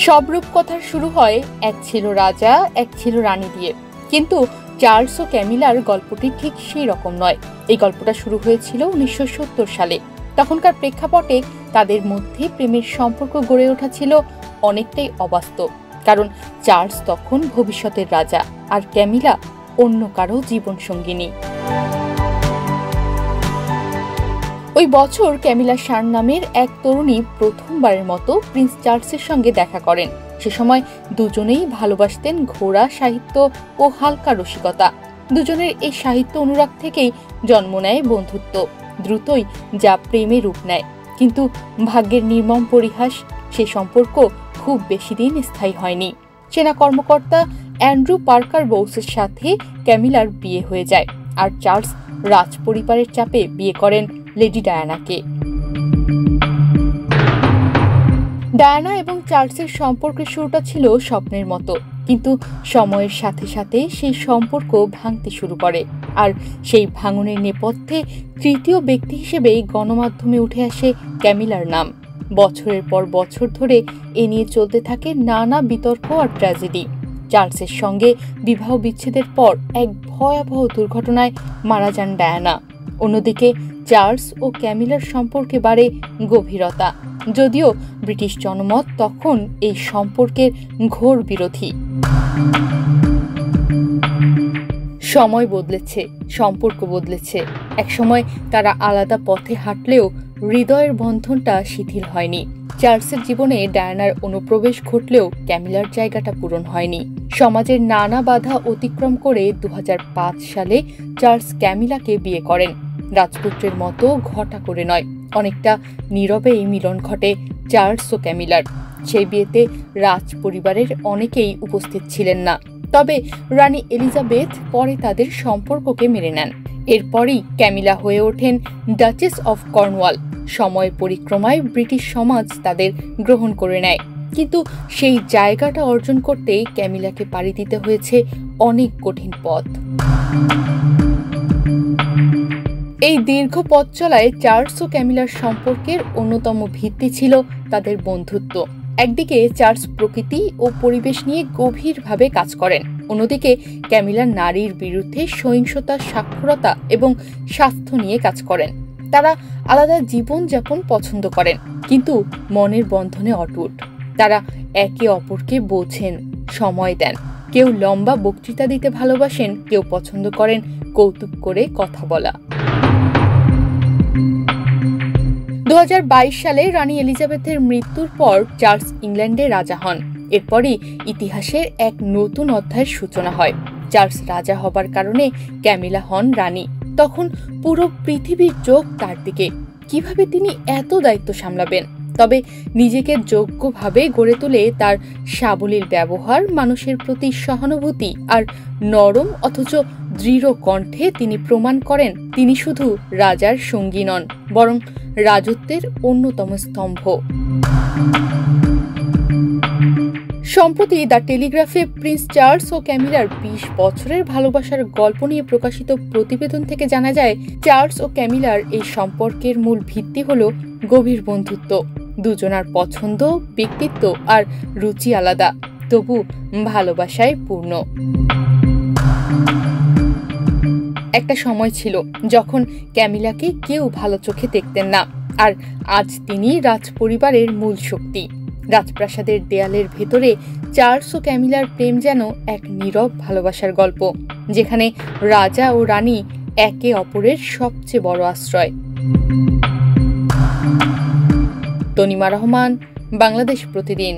সব রূপকথার শুরু হয় এক ছিল রাজা এক ছিল রানী দিয়ে, কিন্তু চার্লস ও ক্যামিলার গল্পটি ঠিক সেই রকম নয়। এই গল্পটা শুরু হয়েছিল 1970 সালে। তখনকার প্রেক্ষাপটে তাদের মধ্যে প্রেমের সম্পর্ক গড়ে ওঠা ছিল অনেকটাই অবাস্তব, কারণ চার্লস তখন ভবিষ্যতের রাজা আর ক্যামিলা অন্য কারো জীবন সঙ্গিনী। ওই বছর ক্যামিলা শার্ন নামের এক তরুণী প্রথমবারের মতো প্রিন্স চার্লসের সঙ্গে দেখা করেন। সে সময় দুজনেই ভালোবাসতেন ঘোড়া সাহিত্য ও হালকা রসিকতা। দুজনের এই সাহিত্য অনুরাগ থেকেই জন্ম নেয় বন্ধুত্ব। দ্রুতই যা প্রেমে রূপ নেয়, কিন্তু ভাগ্যের নির্মম পরিহাস, সে সম্পর্ক খুব বেশি দিন স্থায়ী হয়নি। সেনা কর্মকর্তা অ্যান্ড্রু পার্কার বোউসের সাথে ক্যামিলার বিয়ে হয়ে যায়, আর চার্লস রাজ পরিবারের চাপে বিয়ে করেন লেডি ডায়ানাকে। ডায়ানা এবং চার্লসের সম্পর্কের শুরুটা ছিল স্বপ্নের মতো, কিন্তু সময়ের সাথে সাথে সেই সম্পর্ক ভাঙতে শুরু করে। আর সেই ভাঙনের নেপথ্যে তৃতীয় ব্যক্তি হিসেবে গণমাধ্যমে উঠে আসে ক্যামিলার নাম। বছরের পর বছর ধরে এ নিয়ে চলতে থাকে নানা বিতর্ক আর ট্র্যাজেডি। চার্লসের সঙ্গে বিবাহ বিচ্ছেদের পর এক ভয়াবহ দুর্ঘটনায় মারা যান ডায়ানা। অন্যদিকে চার্লস ও ক্যামিলার সম্পর্কে বাড়ে গভীরতা, যদিও ব্রিটিশ জনমত তখন এই সম্পর্কের ঘোর বিরোধী। সময় বদলেছে, সম্পর্ক বদলেছে। একসময় তারা আলাদা পথে হাঁটলেও হৃদয়ের বন্ধনটা শিথিল হয়নি। চার্লসের জীবনে ডায়ানার অনুপ্রবেশ ঘটলেও ক্যামিলার জায়গাটা পূরণ হয়নি। সমাজের নানা বাধা অতিক্রম করে 2005 সালে চার্লস ক্যামিলাকে বিয়ে করেন। রাজপুত্রের মতো ঘটা করে নয়, অনেকটা নীরবেই মিলন ঘটে চার্লস ও ক্যামিলার। সেই বিয়েতে রাজ পরিবারের অনেকেই উপস্থিত ছিলেন না, তবে রানী এলিজাবেথ পরে তাদের সম্পর্ককে মেনে নেন। এরপরই ক্যামিলা হয়ে ওঠেন ডাচেস অফ কর্নওয়াল। সময় পরিক্রমায় ব্রিটিশ সমাজ তাদের গ্রহণ করে নেয়, কিন্তু সেই জায়গাটা অর্জন করতে ক্যামিলাকে পাড়ি দিতে হয়েছে অনেক কঠিন পথ। এই দীর্ঘ পথ চলায় চার্লস ও ক্যামিলার সম্পর্কের অন্যতম ভিত্তি ছিল তাদের বন্ধুত্ব। একদিকে চার্লস প্রকৃতি ও পরিবেশ নিয়ে গভীরভাবে কাজ করেন, অন্যদিকে ক্যামিলা নারীর বিরুদ্ধে সহিংসতা, সাক্ষরতা এবং স্বাস্থ্য নিয়ে কাজ করেন। তারা আলাদা জীবনযাপন পছন্দ করেন, কিন্তু মনের বন্ধনে অটুট। তারা একে অপরকে বোঝেন, সময় দেন। কেউ লম্বা বক্তৃতা দিতে ভালোবাসেন, কেউ পছন্দ করেন কৌতুক করে কথা বলা। 2022 সালে রানী এলিজাবেথের মৃত্যুর পর চার্লস ইংল্যান্ডে রাজা হন। এরপরই ইতিহাসের এক নতুন অধ্যায়ের সূচনা হয়। চার্লস রাজা হবার কারণে ক্যামিলা হন রানী। তখন পুরো পৃথিবীর চোখ তার দিকে। কিভাবে তিনি এত দায়িত্ব সামলাবেন? তবে নিজেকে যোগ্যভাবে গড়ে তুলে তার সাবলীল ব্যবহার, মানুষের প্রতি সহানুভূতি আর নরম অথচ দৃঢ় কণ্ঠে তিনি প্রমাণ করেন তিনি শুধু রাজার সঙ্গী নন, বরং রাজত্বের অন্যতম স্তম্ভ। সম্প্রতি দ্য টেলিগ্রাফে প্রিন্স চার্লস ও ক্যামিলার 20 বছরের ভালোবাসার গল্প নিয়ে প্রকাশিত প্রতিবেদন থেকে জানা যায়, চার্লস ও ক্যামিলার এই সম্পর্কের মূল ভিত্তি হল গভীর বন্ধুত্ব। দুজনার পছন্দ, ব্যক্তিত্ব আর রুচি আলাদা, তবু ভালোবাসায় পূর্ণ। একটা সময় ছিল যখন ক্যামিলাকে কেউ ভালো চোখে দেখতেন না, আর আজ তিনি রাজ পরিবারের মূল শক্তি। রাজপ্রাসাদের দেয়ালের ভেতরে চার্লস ও ক্যামিলার প্রেম যেন এক নীরব ভালোবাসার গল্প, যেখানে রাজা ও রানী একে অপরের সবচেয়ে বড় আশ্রয়। তনিমা রহমান, বাংলাদেশ প্রতিদিন।